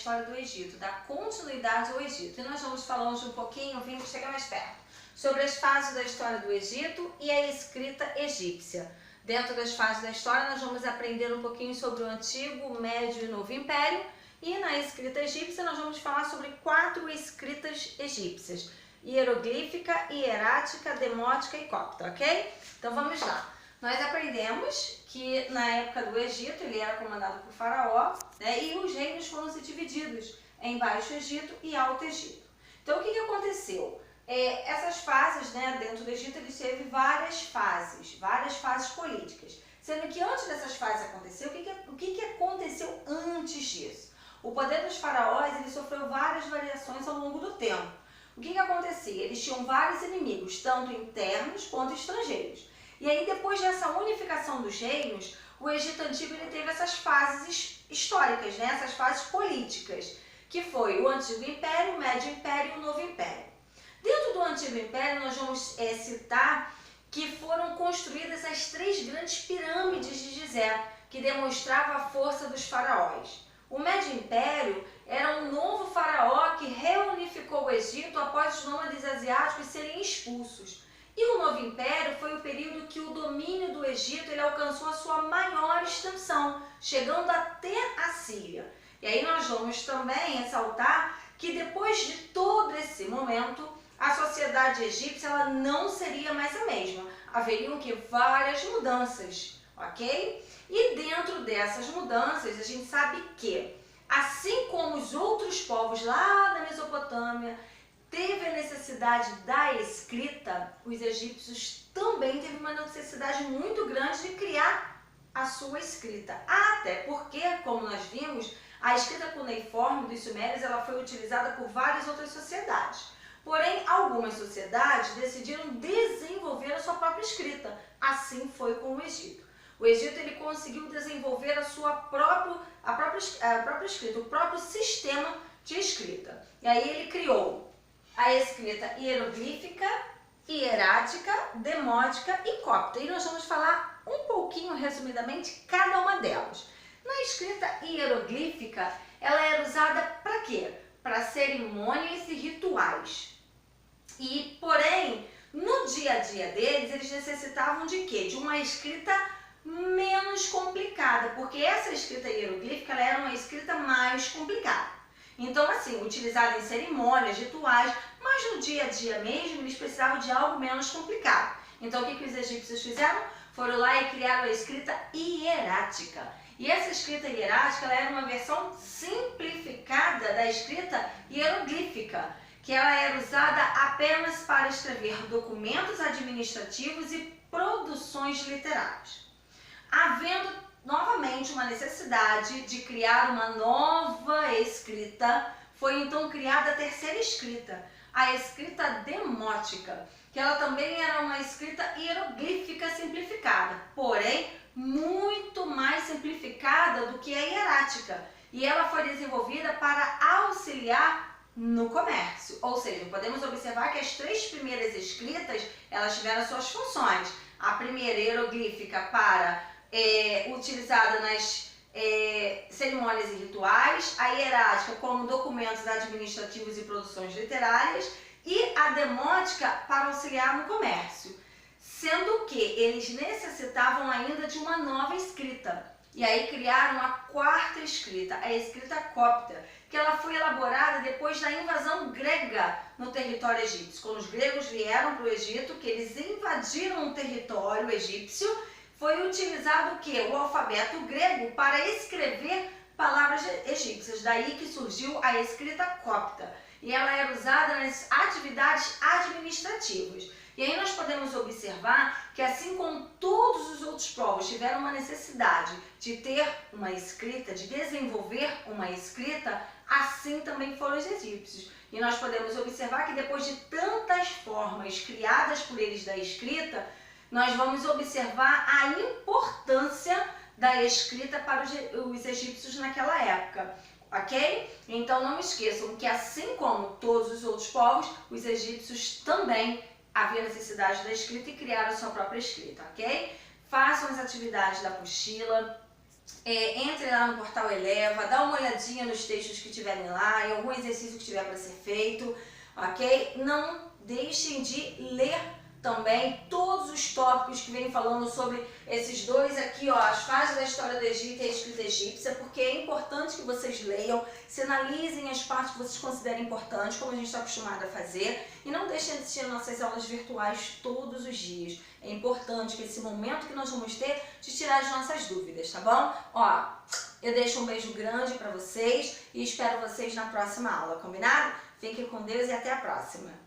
história do Egito, da continuidade ao Egito. E nós vamos falar hoje um pouquinho, vem chegar mais perto, sobre as fases da história do Egito e a escrita egípcia. Dentro das fases da história, nós vamos aprender um pouquinho sobre o Antigo, Médio e Novo Império. E na escrita egípcia, nós vamos falar sobre 4 escritas egípcias: hieroglífica, hierática, demótica e copta, ok? Então vamos lá. Nós aprendemos que na época do Egito, ele era comandado por Faraó, né, e os reinos foram se divididos em Baixo Egito e Alto Egito. Então o que aconteceu? Essas fases, né, dentro do Egito, ele teve várias fases políticas. Sendo que antes dessas fases acontecer, o que aconteceu antes disso? O poder dos faraós ele sofreu várias variações ao longo do tempo. O que acontecia? Eles tinham vários inimigos, tanto internos quanto estrangeiros. E aí, depois dessa unificação dos reinos, o Egito Antigo ele teve essas fases históricas, né? Essas fases políticas, que foi o Antigo Império, o Médio Império e o Novo Império. Dentro do Antigo Império, nós vamos citar que foram construídas as 3 grandes pirâmides de Gizé, que demonstravam a força dos faraós. O Médio Império era um novo faraó que reunificou o Egito após os nômades asiáticos serem expulsos. E o Novo Império foi o período que o domínio do Egito ele alcançou a sua maior extensão, chegando até a Síria. E aí nós vamos também ressaltar que depois de todo esse momento, a sociedade egípcia ela não seria mais a mesma. Haveriam várias mudanças, ok? E dentro dessas mudanças, a gente sabe que, assim como os outros povos lá da Mesopotâmia teve a necessidade da escrita, os egípcios também teve uma necessidade muito grande de criar a sua escrita. Até porque, como nós vimos, a escrita cuneiforme dos sumérios ela foi utilizada por várias outras sociedades. Porém, algumas sociedades decidiram desenvolver a sua própria escrita. Assim foi com o Egito. O Egito ele conseguiu desenvolver a própria escrita, o próprio sistema de escrita. E aí ele criou a escrita hieroglífica, hierática, demótica e copta. E nós vamos falar um pouquinho, resumidamente, cada uma delas. Na escrita hieroglífica, ela era usada para quê? Para cerimônias e rituais. E, porém, no dia a dia deles, eles necessitavam de quê? De uma escrita menos complicada, porque essa escrita hieroglífica ela era uma escrita mais complicada. Então, assim, utilizada em cerimônias, rituais, mas no dia a dia mesmo, eles precisavam de algo menos complicado. Então, o que os egípcios fizeram? Foram lá e criaram a escrita hierática. E essa escrita hierática ela era uma versão simplificada da escrita hieroglífica, que ela era usada apenas para escrever documentos administrativos e produções literárias. Havendo novamente uma necessidade de criar uma nova escrita, foi então criada a terceira escrita, a escrita demótica, que ela também era uma escrita hieroglífica simplificada, porém muito mais simplificada do que a hierática, e ela foi desenvolvida para auxiliar no comércio. Ou seja, podemos observar que as 3 primeiras escritas elas tiveram suas funções. A primeira hieroglífica utilizada nas cerimônias e rituais, a hierática como documentos administrativos e produções literárias e a demótica para auxiliar no comércio, sendo que eles necessitavam ainda de uma nova escrita. E aí criaram a 4ª escrita, a escrita copta, que ela foi elaborada depois da invasão grega no território egípcio. Quando os gregos vieram para o Egito, que eles invadiram o território egípcio, foi utilizado o quê? O alfabeto grego para escrever palavras egípcias. Daí que surgiu a escrita copta. E ela era usada nas atividades administrativas. E aí nós podemos observar que assim como todos os outros povos tiveram uma necessidade de ter uma escrita, de desenvolver uma escrita, assim também foram os egípcios. E nós podemos observar que depois de tantas formas criadas por eles da escrita, nós vamos observar a importância da escrita para os egípcios naquela época, ok? Então não esqueçam que assim como todos os outros povos, os egípcios também havia necessidade da escrita e criaram a sua própria escrita, ok? Façam as atividades da apostila, entre lá no portal Eleva, dá uma olhadinha nos textos que tiverem lá, em algum exercício que tiver para ser feito, ok? Não deixem de ler também todos os tópicos que vem falando sobre esses dois aqui, ó, as fases da história do Egito e a escrita egípcia, porque é importante que vocês leiam, sinalizem as partes que vocês considerem importantes, como a gente está acostumado a fazer, e não deixem de assistir nossas aulas virtuais todos os dias. É importante que esse momento que nós vamos ter de tirar as nossas dúvidas, tá bom? Ó, eu deixo um beijo grande para vocês e espero vocês na próxima aula, combinado? Fiquem com Deus e até a próxima!